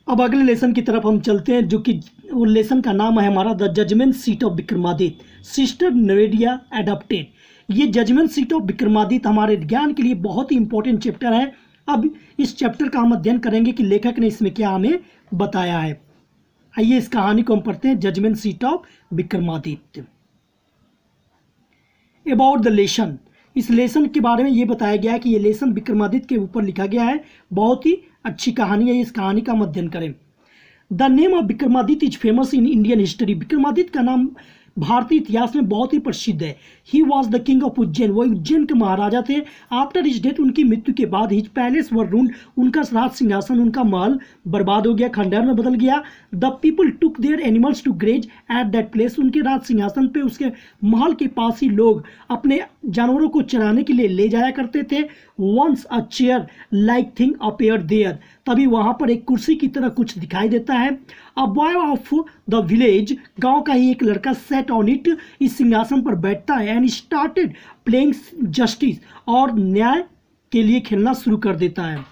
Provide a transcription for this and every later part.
अब अगले लेसन की तरफ हम चलते हैं, जो कि वो लेसन का नाम है हमारा the judgement seat of Vikramaditya, sister Nivedita adopted. ये जजमेंट सीट ऑफ विक्रमादित्य हमारे ज्ञान के लिए बहुत ही इंपॉर्टेंट चैप्टर है। अब इस चैप्टर का हम अध्ययन करेंगे कि लेखक ने इसमें क्या हमें बताया है। आइए इस कहानी को हम पढ़ते हैं, judgement seat of Vikramaditya. About the lesson, इस लेसन के बारे में ये बताया गया है कि ये लेसन विक्रमादित्य के ऊपर लिखा गया है। बहुत ही अच्छी कहानी है, इस कहानी का हम अध्ययन करें। The name of Vikramaditya is famous in Indian history. Vikramaditya का नाम भारतीय इतिहास में बहुत ही प्रसिद्ध है। He was the king of Ujjain, वो उज्जैन के महाराजा थे। आफ्टर हिज डेथ, उनकी मृत्यु के बाद, हिज पैलेस वर रूल्ड, उनका राज सिंहासन, उनका महल बर्बाद हो गया, खंडहर में बदल गया। The people took their animals to graze at that place, उनके राज सिंहासन पे, उसके महल के पास ही लोग अपने जानवरों को चराने के लिए ले जाया करते थे। Once a chair like thing appeared there, तभी वहां पर एक कुर्सी की तरह कुछ दिखाई देता है। A boy of the village, गांव का ही एक लड़का, सेट ऑन इट, इस सिंहासन पर बैठता है। एंड स्टार्टेड प्लेइंग जस्टिस, और न्याय के लिए खेलना शुरू कर देता है।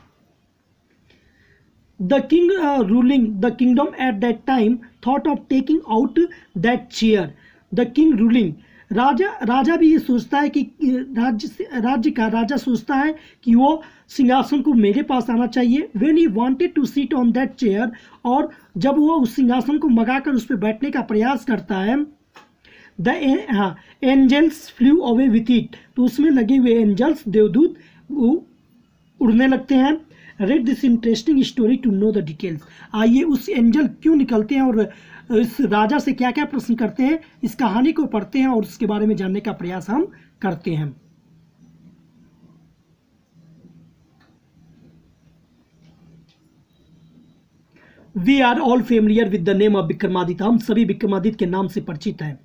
The king ruling the kingdom at that time thought of taking out that chair. The king ruling, राजा भी ये सोचता है कि राज्य का राजा सोचता है कि वो सिंहासन को मेरे पास आना चाहिए। When he wanted to sit on that chair, और जब वो उस सिंहासन को मंगाकर उस पर बैठने का प्रयास करता है, the angels flew away with it, तो उसमें लगे हुए एंजल्स, देवदूत, उड़ने लगते हैं। Read this interesting story to know the details. आइए उस एंजल क्यों निकलते हैं और इस राजा से क्या क्या प्रश्न करते हैं, इस कहानी को पढ़ते हैं और उसके बारे में जानने का प्रयास हम करते हैं। We are all familiar with the name of Vikramaditya, हम सभी विक्रमादित्य के नाम से परिचित हैं।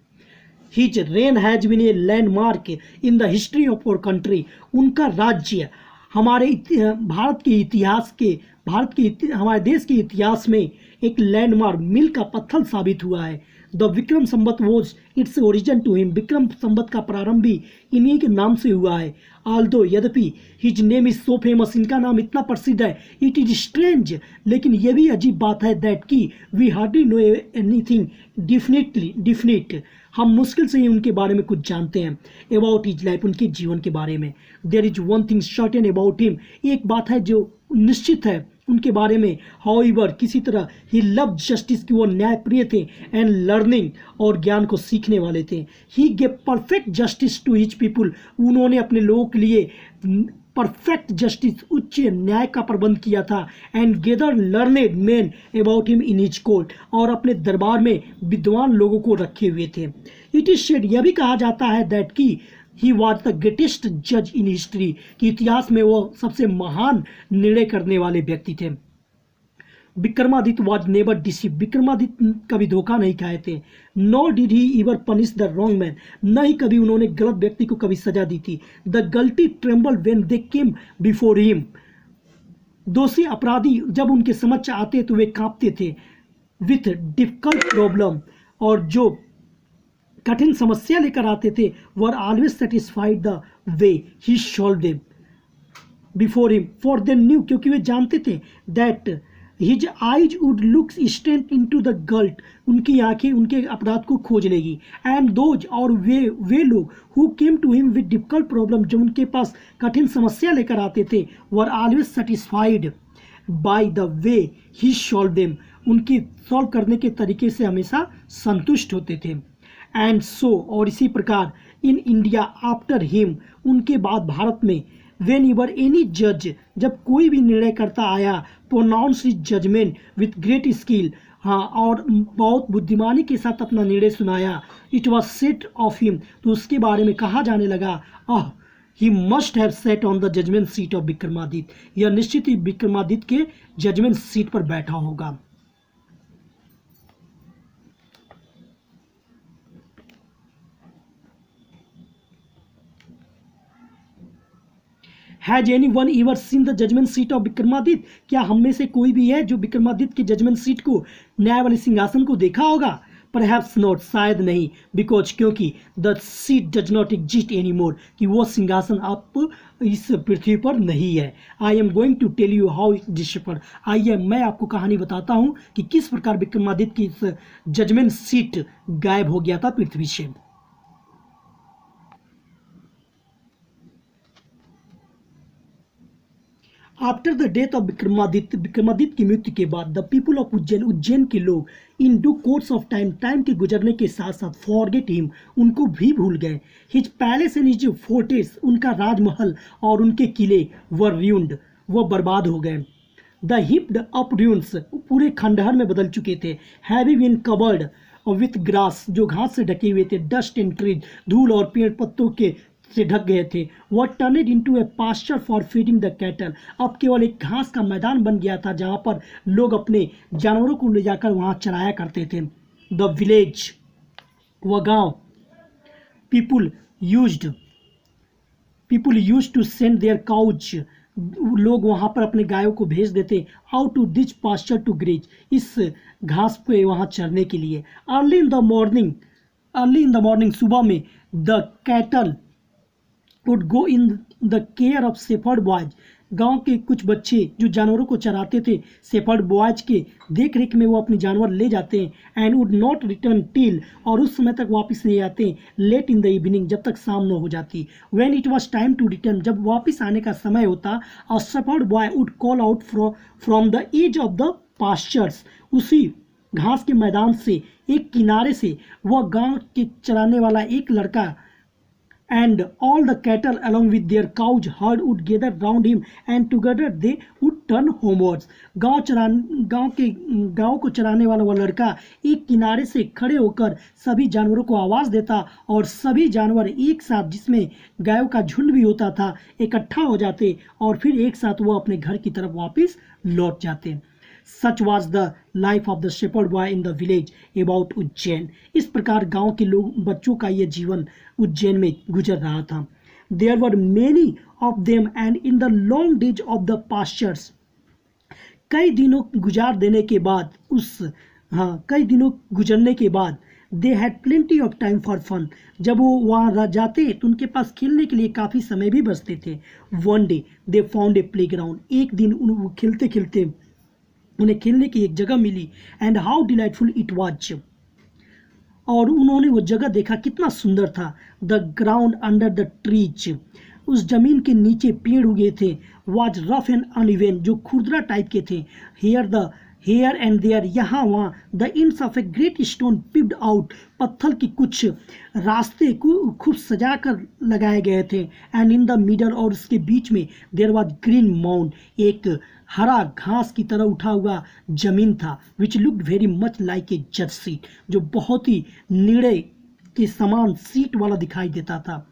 His reign has been a landmark in the history of our country, उनका राज्य हमारे भारत के इतिहास के हमारे देश के इतिहास में एक लैंडमार्क, मील का पत्थर साबित हुआ है। The Vikram Samvat was its origin to him, Vikram Samvat का प्रारंभ भी इन्हीं के नाम से हुआ है। आल्दो, यद्यपि, his name is so famous, इनका नाम इतना प्रसिद्ध है। इट इज स्ट्रेंज, लेकिन यह भी अजीब बात है, दैट की we hardly know anything definite, हम मुश्किल से ही उनके बारे में कुछ जानते हैं। अबाउट हिज लाइफ, उनके जीवन के बारे में। There is one thing certain about him, एक बात है जो निश्चित है उनके बारे में। हाउएवर, किसी तरह, ही लव जस्टिस, की वो न्याय प्रिय थे, एंड लर्निंग, और ज्ञान को सीखने वाले थे। He gave perfect justice to his people, उन्होंने अपने लोगों के लिए परफेक्ट जस्टिस, उच्च न्याय का प्रबंध किया था। And gather learned man about him in his court, और अपने दरबार में विद्वान लोगों को रखे हुए थे। इट इज सेड, यह भी कहा जाता है, दैट की ही वॉज द ग्रेटेस्ट जज इन हिस्ट्री, कि इतिहास में वो सबसे महान निर्णय करने वाले व्यक्ति थे। Vikramaditya was never deceive, Vikramaditya कभी धोखा नहीं खाए थे। Nor did he ever punish the wrong man, न ही कभी उन्होंने गलत व्यक्ति को कभी सजा दी थी। The guilty tremble when they came before him, दोषी अपराधी जब उनके समक्ष आते तो वे कांपते थे। विथ डिफिकल्ट प्रॉब्लम, और जो कठिन समस्या लेकर आते थे, were always satisfied the way he solved them before him, for they knew, क्योंकि वे जानते थे, that his eyes would look straight into the guilt, उनकी आंखें उनके अपराध को खोज लेगी। एंड दोज, और वे लोग who came to him with difficult problem, जो उनके पास कठिन समस्या लेकर आते थे, were always satisfied by the way he solved them, उनकी सॉल्व करने के तरीके से हमेशा संतुष्ट होते थे। एंड सो, और इसी प्रकार, इन इंडिया आफ्टर हिम, उनके बाद भारत में, वेन एवर एनी जज, जब कोई भी निर्णय करता आया, pronounce his judgement with great skill, हाँ, और बहुत बुद्धिमानी के साथ अपना निर्णय सुनाया। It was said of him, तो उसके बारे में कहा जाने लगा, he must have sat on the judgement seat of Vikramaditya, यह निश्चित ही विक्रमादित्य के जजमेंट सीट पर बैठा होगा। Has anyone ever seen the judgement seat of Vikramaditya, क्या हम में से कोई भी है जो विक्रमादित्य के जजमेंट सीट को, न्याय वाले सिंहासन को देखा होगा? परहैप्स नॉट, शायद नहीं, बिकॉज क्योंकि the seat does not exist any more, कि वो सिंहासन अब इस पृथ्वी पर नहीं है। I am going to tell you how it disappeared, आइए मैं आपको कहानी बताता हूँ कि किस प्रकार विक्रमादित्य की इस जजमेंट सीट गायब हो गया था पृथ्वी से। After the death of Vikramaditya की मृत्यु के बाद द पीपल ऑफ उज्जैन के लोग in do course of time के गुजरने के साथ साथ फॉरगेट हिम, उनको भी भूल गए। हिज पैलेस एंड हिज फोर्टेस, उनका राजमहल और उनके किले वर र्यून्ड, वो बर्बाद हो गए। द हिप्ड अप र्यून्स, पूरे खंडहर में बदल चुके थे। हैवी बीन कवर्ड विथ ग्रास, जो घास से ढके हुए थे। डस्ट एंड ट्रीज, धूल और पेड़ पत्तों के से ढक गए थे। What turned into a pasture for feeding the cattle, अब केवल एक घास का मैदान बन गया था जहां पर लोग अपने जानवरों को ले जाकर वहां चराया करते थे। द विलेज, वह गांव, people used to send their cows, लोग वहां पर अपने गायों को भेज देते। Out to this pasture to graze, इस घास पे वहां चरने के लिए। अर्ली इन द मॉर्निंग, सुबह में the cattle would go in the care of shepherd boys, गांव के कुछ बच्चे जो जानवरों को चराते थे, शेफर्ड बॉयज के देख रेख में वो अपने जानवर ले जाते हैं। And would not return till, और उस समय तक वापस नहीं आते, लेट इन द इवनिंग, जब तक शाम न हो जाती। When it was time to return, जब वापस आने का समय होता, a shepherd boy would call out from the edge of the pastures, उसी घास के मैदान से एक किनारे से वह गांव के चराने वाला एक लड़का, and all the cattle along with their cows herd would gather round him and together they would turn homewards, गांव को चराने वाला वह लड़का एक किनारे से खड़े होकर सभी जानवरों को आवाज देता और सभी जानवर एक साथ, जिसमें गायों का झुंड भी होता था, इकट्ठा हो जाते और फिर एक साथ वो अपने घर की तरफ वापस लौट जाते। Such was the life of the shepherd boy in the village about Ujjain, इस प्रकार गांव के लोग बच्चों का यह जीवन उज्जैन में गुजर रहा था। There were many of them and in the long days of the pastures, कई दिनों गुजरने के बाद they had plenty of time for fun, जब वो वहाँ जाते तो उनके पास खेलने के लिए काफ़ी समय भी बचते थे। One day they found a play ground, एक दिन वो खेलते खेलते उन्हें खेलने की एक जगह मिली। And how delightful it was, और उन्होंने वो जगह देखा कितना सुंदर था। The ground under the trees, उस जमीन के नीचे पेड़ उगे थे। वाज रफ एंड अनइवन, जो खुरदरा टाइप के थे। हेयर एंड देयर, यहाँ वहाँ। The ends of a great stone peeped out, पत्थर की कुछ रास्ते को खूब सजा कर लगाए गए थे। एंड इन द मिडल, और उसके बीच में देयर वाज ग्रीन माउंड, एक हरा घास की तरह उठा हुआ जमीन था। Which looked very much like a जज सीट, जो बहुत ही निर्णय के समान सीट वाला दिखाई देता था।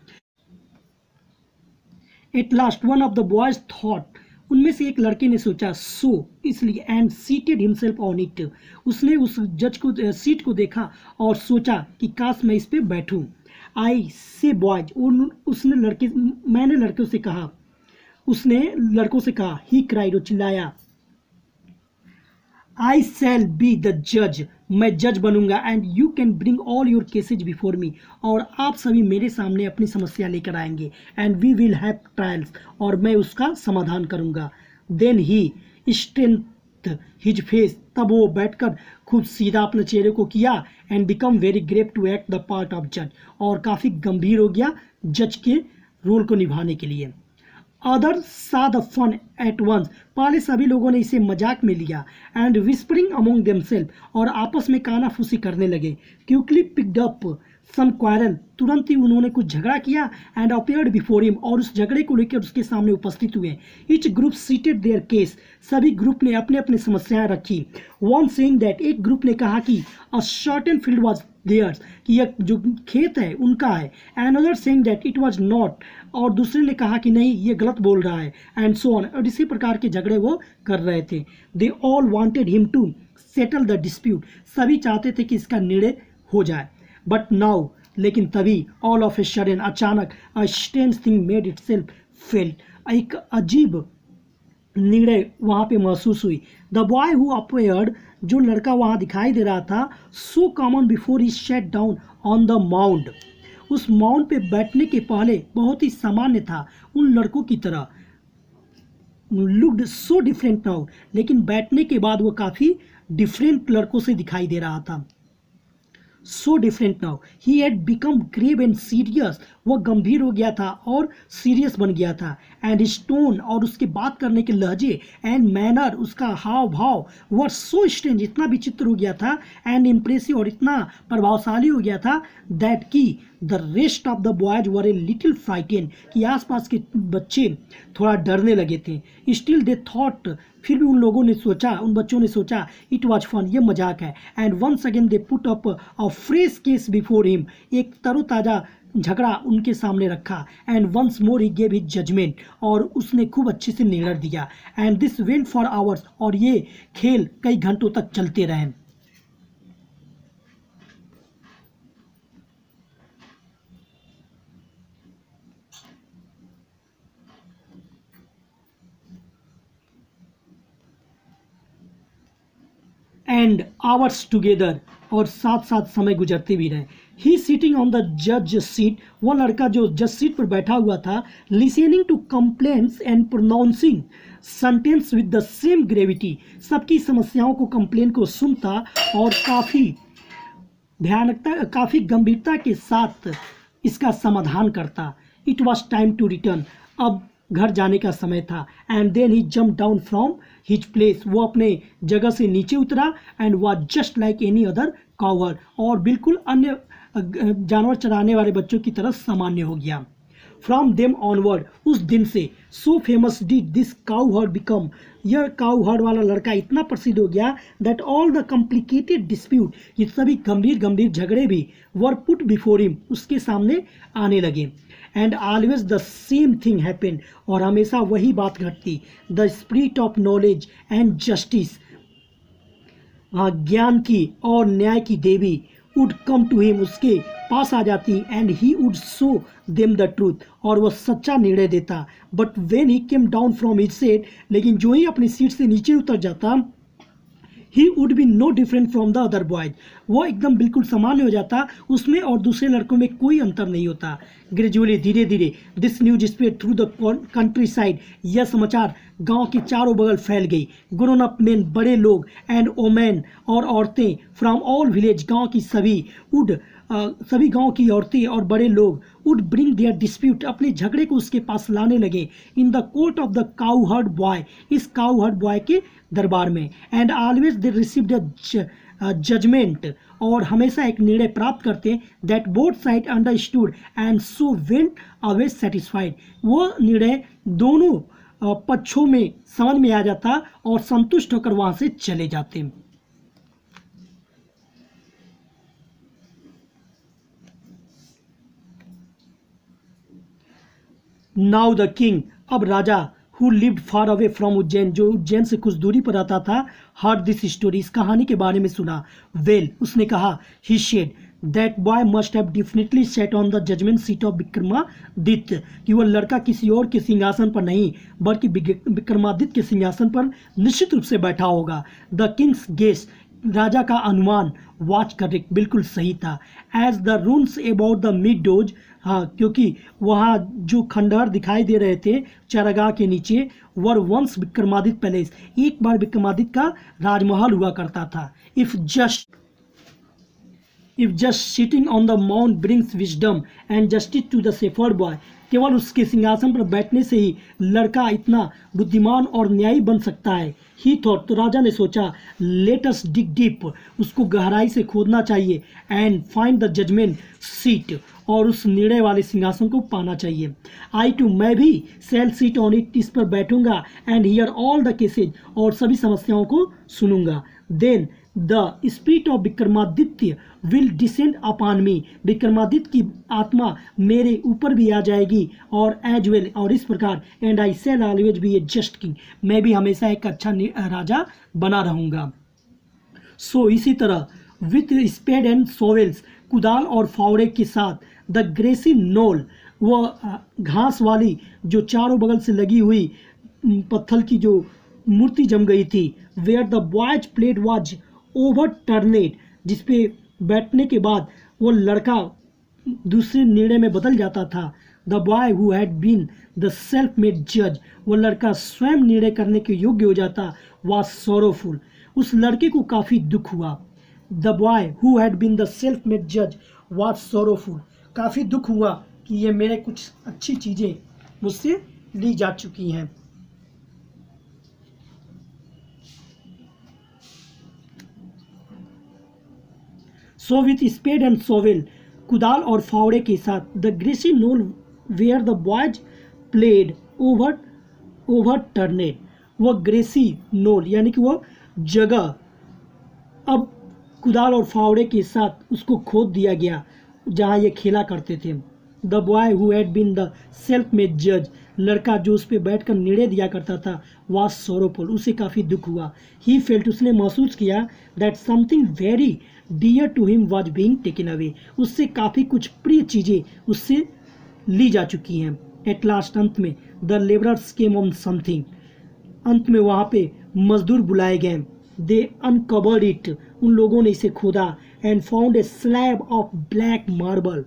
At last one of the boys thought, उनमें से एक लड़के ने सोचा, सो इसलिए, and seated himself on it, उसने उस जज को सीट को देखा और सोचा कि काश मैं इस पे बैठूं। आई से बॉयज, मैंने लड़कों से कहा, ही क्राइड, वो चिल्लाया, आई शैल बी द जज, मैं जज बनूंगा। And you can bring all your cases before me, और आप सभी मेरे सामने अपनी समस्या लेकर आएंगे। And we will have trials, और मैं उसका समाधान करूंगा। Then he strength his face, तब वो बैठकर खूब सीधा अपने चेहरे को किया। And become very grave to act the part of जज, और काफ़ी गंभीर हो गया जज के रोल को निभाने के लिए। अदर सा द फन एट वंस, पहले सभी लोगों ने इसे मजाक में लिया। एंड विस्परिंग अमोंग देमसेल्फ, और आपस में कानाफूसी करने लगे। Quickly picked up some quarrel, तुरंत ही उन्होंने कुछ झगड़ा किया। एंड अपीयर्ड बिफोर हिम, और उस झगड़े को लेकर उसके सामने उपस्थित हुए। Each group seated their case, सभी ग्रुप ने अपने अपने समस्याएं रखी। वन सेइंग दैट, एक ग्रुप ने कहा कि a certain field was theirs, कि यह जो खेत है उनका है। And other saying that it was not, और दूसरे ने कहा कि नहीं ये गलत बोल रहा है। एंड सो ऑन, और इसी प्रकार के झगड़े वो कर रहे थे। They all wanted him to settle the dispute, सभी चाहते थे कि इसका निर्णय हो जाए। बट नाउ, लेकिन तभी, ऑल ऑफ ए सडन, अचानक, a strange thing made itself felt, एक अजीब निर्णय वहाँ पे महसूस हुई। द बॉय हु अपीयर्ड, जो लड़का वहाँ दिखाई दे रहा था, so common before he sat down on the mound, उस माउंड पे बैठने के पहले बहुत ही सामान्य था उन लड़कों की तरह। लुक्ड सो डिफरेंट नाउ, लेकिन बैठने के बाद वो काफ़ी डिफरेंट लड़कों से दिखाई दे रहा था। So different now he had become grave and serious, वह गंभीर हो गया था और सीरियस बन गया था। एंड हिज टोन, और उसके बात करने के लहजे, एंड मैनर, उसका हाव भाव, वर सो स्ट्रेंज, इतना विचित्र हो गया था, एंड इम्प्रेसिव, और इतना प्रभावशाली हो गया था, दैट की the rest of the boys were a little frighten, कि आसपास के बच्चे थोड़ा डरने लगे थे। स्टिल दे थॉट, फिर भी उन लोगों ने सोचा, उन बच्चों ने सोचा, इट वॉज फन, ये मजाक है। And once again they put up a fresh case before him, एक तरोताज़ा झगड़ा उनके सामने रखा। And once more he gave his judgement, और उसने खूब अच्छे से निर्णय दिया। And this went for hours, और ये खेल कई घंटों तक चलते रहे। एंड आवर्स टुगेदर, और साथ साथ समय गुजरते भी रहे। ही सिटिंग ऑन द जज सीट, वह लड़का जो जज सीट पर बैठा हुआ था, listening to complaints and pronouncing sentence with the same gravity, सबकी समस्याओं को, कंप्लेन को सुनता और काफ़ी गंभीरता के साथ इसका समाधान करता। It was time to return, अब घर जाने का समय था। And then he jump down from his place, वो अपने जगह से नीचे उतरा। And was just like any other cowherd, और बिल्कुल अन्य जानवर चराने वाले बच्चों की तरह सामान्य हो गया। फ्रॉम देम ऑनवर्ड, उस दिन से, so famous did this cowherd become, यह काउहर्ड वाला लड़का इतना प्रसिद्ध हो गया, that all the complicated dispute, ये सभी गंभीर गंभीर झगड़े भी, वर पुट बिफोर हिम, उसके सामने आने लगे। And always the same thing happened, और हमेशा वही बात घटती। The spirit of knowledge and justice, ज्ञान की और न्याय की देवी, वुड कम टू हिम, उसके पास आ जाती। And he would show them the truth, और वह सच्चा निर्णय देता। But when he came down from his seat, लेकिन जो ही अपनी सीट से नीचे उतर जाता, he would be no different from the other boys, वो एकदम बिल्कुल सामान्य हो जाता, उसमें और दूसरे लड़कों में कोई अंतर नहीं होता। ग्रेजुअली, धीरे धीरे, this news spread through the country side, यह समाचार गांव के चारों बगल फैल गई। ग्रोन अप मेन, बड़े लोग, एंड ओमेन, और औरतें, फ्रॉम ऑल विलेज, गांव की सभी गांव की औरतें और बड़े लोग, वुड ब्रिंग देयर डिस्प्यूट, अपने झगड़े को उसके पास लाने लगे। In the court of the cowherd boy, इस काउहर्ड बॉय के दरबार में। And always they received a judgement, और हमेशा एक निर्णय प्राप्त करते, that both side understood and so went away satisfied, वो निर्णय दोनों पक्षों में समझ में आ जाता और संतुष्ट होकर वहां से चले जाते। नाउ द किंग, अब राजा, who lived far away from Ujjain, जो उज्जैन से कुछ दूरी पर रहता था, हर्ड दिस स्टोरी, इस कहानी के बारे में सुना। वेल, उसने कहा, he said, that boy must have definitely sat on the judgement seat of Vikramaditya, कि वह लड़का किसी और के सिंहासन पर नहीं बल्कि विक्रमादित्य के सिंहासन पर निश्चित रूप से बैठा होगा। द किंग्स गेस, राजा का अनुमान, वॉच करेक्ट, बिल्कुल सही था। As the roams about the meadows, हाँ, क्योंकि वहाँ जो खंडहर दिखाई दे रहे थे चारागाह के नीचे, वर वंस विक्रमादित्य पैलेस, एक बार विक्रमादित्य का राजमहल हुआ करता था। If just sitting on the mount brings wisdom and justice to the shepherd boy, केवल उसके सिंहासन पर बैठने से ही लड़का इतना बुद्धिमान और न्यायी बन सकता है। ही थॉट, तो राजा ने सोचा, लेट अस डिग डीप, उसको गहराई से खोदना चाहिए। And find the judgement seat, और उस निर्णय वाले सिंहासन को पाना चाहिए। आई टू, मैं भी, सेल सीट ऑन इट, इस पर बैठूंगा। And hear all the cases, और सभी समस्याओं को सुनूंगा। Then the spirit of Vikramaditya will descend upon me, Vikramaditya की आत्मा मेरे ऊपर भी आ जाएगी, और एज वेल, और इस प्रकार, and I shell always be A just king, मैं भी हमेशा एक अच्छा राजा बना रहूंगा। सो इसी तरह, विथ स्पेड एंड सोवेल्स, कुदाल और फावड़े के साथ, द ग्रेसी नोल, वह घास वाली जो चारों बगल से लगी हुई पत्थर की जो मूर्ति जम गई थी, where the boy's plate was overturned, जिसपे बैठने के बाद वो लड़का दूसरे निर्णय में बदल जाता था। The boy who had been the self made जज, वो लड़का स्वयं निर्णय करने के योग्य हो जाता, वाज सॉरोफुल, उस लड़के को काफ़ी दुख हुआ। The boy who had been the self made जज वाज सॉरोफुल, काफ़ी दुख हुआ कि ये मेरे कुछ अच्छी चीज़ें मुझसे ली जा चुकी हैं। So with spade and shovel, कुदाल और फावड़े के साथ, the grassy knoll where the boys played overturned, वह ग्रेसी नोल यानी कि वह जगह अब कुदाल और फावड़े के साथ उसको खोद दिया गया जहाँ ये खेला करते थे। The boy who had been the self made जज, लड़का जो उस पर बैठ कर निर्णय दिया करता था, वाज सोरोफुल, उसे काफ़ी दुख हुआ। ही फेल्ट, उसने महसूस किया that something very dear to him was being taken away, उससे काफ़ी कुछ प्रिय चीज़ें उससे ली जा चुकी हैं। एट लास्ट, अंत में, the labourers came on something, अंत में वहाँ पे मजदूर बुलाए गए। दे अनकवर्ड इट, उन लोगों ने इसे खोदा, and found a slab of black marble,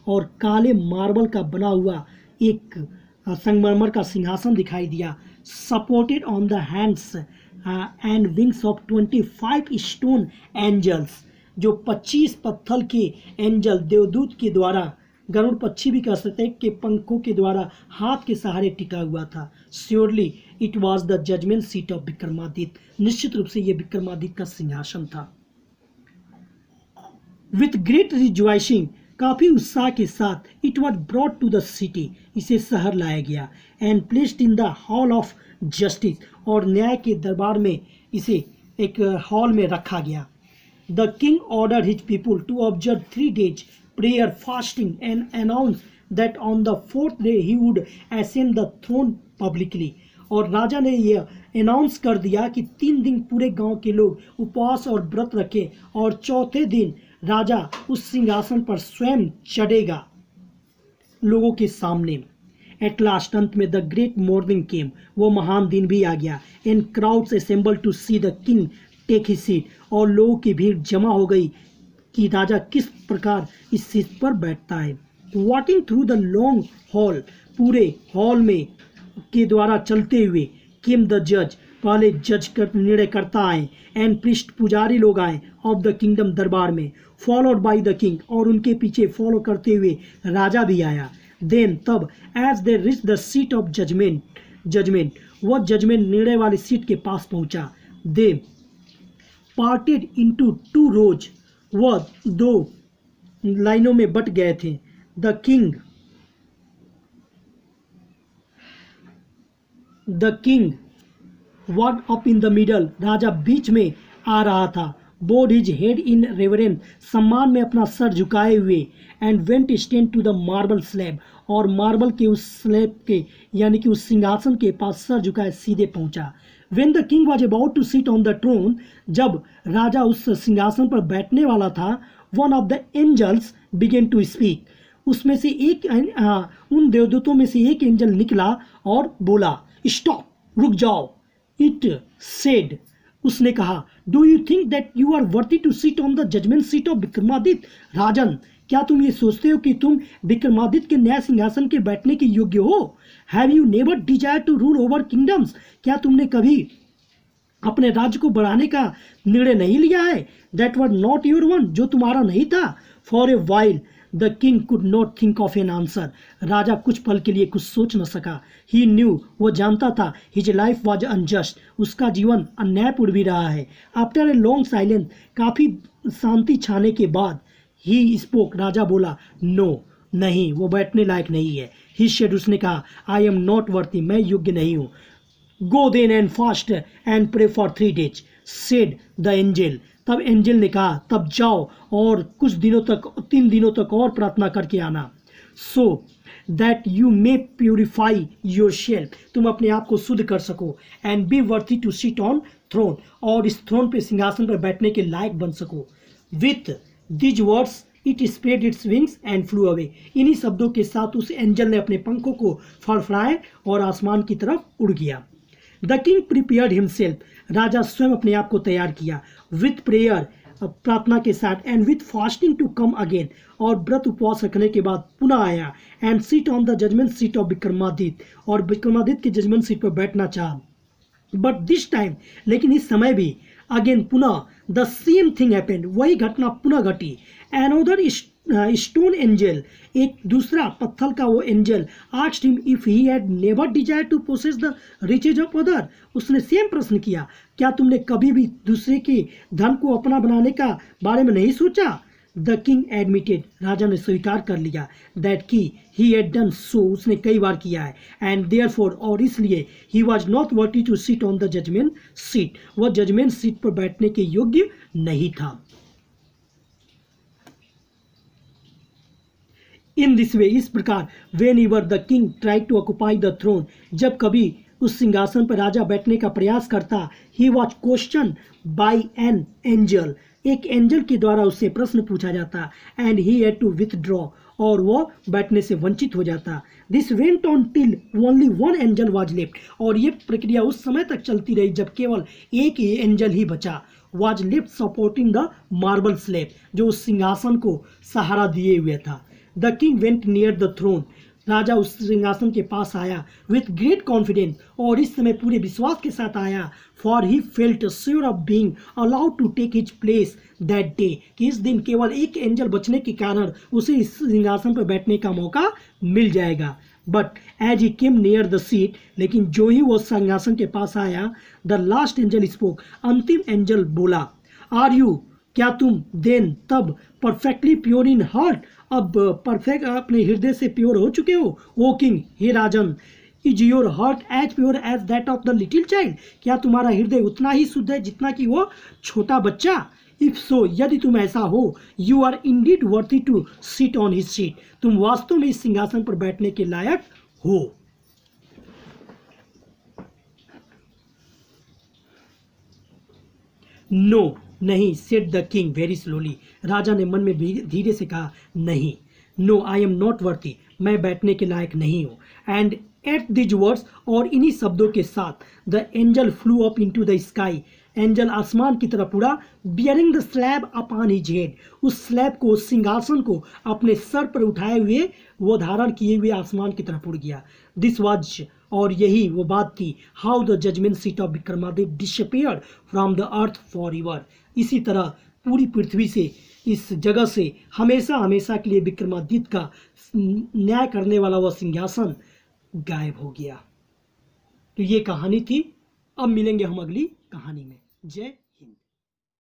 और काले मार्बल का बना हुआ एक संगमरमर का सिंहासन दिखाई दिया। Supported on the hands and wings of 25 stone angels, जो 25 पत्थर के एंजल देवदूत के द्वारा, गरुड़ पक्षी भी कह सकते हैं, के पंखों के द्वारा हाथ के सहारे टिका हुआ था। Surely it was the judgement seat of Vikramaditya, निश्चित रूप से यह विक्रमादित्य का सिंहासन था। विथ ग्रेट रिजॉइसिंग, काफ़ी उत्साह के साथ, it was brought to the city, इसे शहर लाया गया, and placed in the hall of justice, और न्याय के दरबार में इसे एक हॉल में रखा गया। The king order his people to observe 3 days prayer, fasting, and announced that on the 4th day he would ascend the throne publicly, और राजा ने यह अनाउंस कर दिया कि 3 दिन पूरे गांव के लोग उपवास और व्रत रखें, और चौथे दिन राजा उस सिंहासन पर स्वयं चढ़ेगा लोगों के सामने। एट लास्ट, अंत में, द ग्रेट मॉर्निंग केम, वो महान दिन भी आ गया। And crowds assemble to see the king take his seat, और लोगों की भीड़ जमा हो गई कि राजा किस प्रकार इस सीट पर बैठता है। Walking through the long haul, पूरे हॉल में के द्वारा चलते हुए, केम द जज, पहले जज कर निर्णय करता आए, एंड प्रीस्ट, पुजारी लोग आए, ऑफ द किंगडम, दरबार में, फॉलोड बाय द किंग, और उनके पीछे फॉलो करते हुए राजा भी आया। देन, तब, as they reach the seat of judgement, वह जजमेंट निर्णय वाली सीट के पास पहुंचा। दे पार्टेड इनटू 2 rows, वह 2 लाइनों में बट गए थे। The king was up in the middle, राजा बीच में आ रहा था। Bowed his head in reverence, सम्मान में अपना सर झुकाए हुए, and went stand to the marble slab, और मार्बल के उस स्लैब के यानी कि उस सिंहासन के पास सर झुकाए सीधे पहुंचा। When the king was about to sit on the throne, जब राजा उस सिंहासन पर बैठने वाला था, one of the angels began to speak, उसमें से एक उन देवदूतों में से एक एंजल निकला और बोला, स्टॉप, रुक जाओ। इट सेड, उसने कहा, do you think that you are worthy to sit on the judgement seat of Vikramaditya? राजन, क्या तुम ये सोचते हो कि तुम विक्रमादित्य के न्याय सिंहासन के बैठने के योग्य हो? Have you never desire to rule over kingdoms? क्या तुमने कभी अपने राज्य को बढ़ाने का निर्णय नहीं लिया है? That was not your one, जो तुम्हारा नहीं था। For a while the king could not think of an answer, राजा कुछ पल के लिए कुछ सोच न सका। ही न्यू, वो जानता था, हिज लाइफ वॉज अनजस्ट, उसका जीवन अन्यायपूर्ण भी रहा है। आफ्टर ए लॉन्ग साइलेंस, काफ़ी शांति छाने के बाद, ही स्पोक, राजा बोला, नो, नहीं, वो बैठने लायक नहीं है। ही सेड, उसने कहा, आई एम नॉट वर्दी, मैं योग्य नहीं हूँ। Go then and fast and pray for 3 days, said the angel, तब एंजल ने कहा, तब जाओ और कुछ दिनों तक, 3 दिनों तक और प्रार्थना करके आना। So that you may purify yourself, तुम अपने आप को शुद्ध कर सको, and be worthy to sit on throne, और इस थ्रोन पे, सिंहासन पर बैठने के लायक बन सको। With these words it spread its wings and flu away. इन्हीं शब्दों के साथ उस एंजल ने अपने पंखों को फड़फड़ाए और आसमान की तरफ उड़ गया। द किंग प्रिपेयर्ड हिमसेल्फ, राजा स्वयं अपने आप को तैयार किया, विथ प्रेयर, प्रार्थना के साथ, and with fasting to come again, और व्रत उपवास रखने के बाद पुनः आया, and seat on the judgement seat of Vikramaditya, और विक्रमादित्य की जजमेंट सीट पर बैठना चाहा। बट दिस टाइम, लेकिन इस समय भी, अगेन पुनः, द सेम थिंग हैपेंड, वही घटना पुनः घटी। एनोदर स्टोन एंजल, एक दूसरा पत्थर का वो angel, asked him if he had never desire to possess the riches of other, उसने सेम प्रश्न किया, क्या तुमने कभी भी दूसरे के धन को अपना बनाने का बारे में नहीं सोचा? द किंग एडमिटेड, राजा ने स्वीकार कर लिया, दैट की ही हैड डन सो, उसने कई बार किया है, एंड देयरफॉर, और इसलिए, he was not worthy to sit on the judgement seat, वह जजमेंट सीट पर बैठने के योग्य नहीं था। इन दिस वे, इस प्रकार, whenever the king tried to occupy the throne, जब कभी उस सिंहासन पर राजा बैठने का प्रयास करता, he was question by an angel, एक एंजल के द्वारा उससे प्रश्न पूछा जाता, and he had to withdraw, और वह बैठने से वंचित हो जाता। This went on till only one angel was left, और ये प्रक्रिया उस समय तक चलती रही जब केवल एक ही एंजल ही बचा, was left supporting the marble slab, जो उस सिंहासन को सहारा दिए हुए था। The king went near the throne, राजा उस सिंहासन के पास आया, विथ ग्रेट कॉन्फिडेंस, और इस समय पूरे विश्वास के साथ आया, for he felt sure of being allowed to take his place that day, कि इस दिन केवल एक एंजल बचने के कारण उसे इस सिंहासन पर बैठने का मौका मिल जाएगा। But as he came near the seat, लेकिन जो ही वो सिंहासन के पास आया, द लास्ट एंजल स्पोक, अंतिम एंजल बोला, आर यू, क्या तुम देन तब परफेक्टली प्योर इन हार्ट, अब परफेक्ट अपने हृदय से प्योर हो चुके हो? ओ किंग, हे राजन, is your heart as pure as that of the little child, क्या तुम्हारा हृदय उतना ही शुद्ध है जितना कि वो छोटा बच्चा? इफ सो, यदि तुम ऐसा हो, you are indeed worthy to sit on his seat, तुम वास्तव में इस सिंहासन पर बैठने के लायक हो। नो, नहीं, said the king very slowly, राजा ने मन में धीरे से कहा, नहीं, no I am not worthy, मैं बैठने के लायक नहीं हूँ। एंड एट दिज वर्ड्स, और इन्हीं शब्दों के साथ, the angel flu up into the sky, angel आसमान की तरफ उड़ा, bearing the slab upon his head, उस स्लैब को, उस सिंहासन को अपने सर पर उठाए हुए, वो धारण किए हुए आसमान की तरफ उड़ गया। दिस वाज, और यही वो बात थी, how the judgement seat of Vikramaditya disappeared from the earth for ever, इसी तरह पूरी पृथ्वी से, इस जगह से हमेशा हमेशा के लिए विक्रमादित्य का न्याय करने वाला वह सिंहासन गायब हो गया। तो ये कहानी थी। अब मिलेंगे हम अगली कहानी में। जय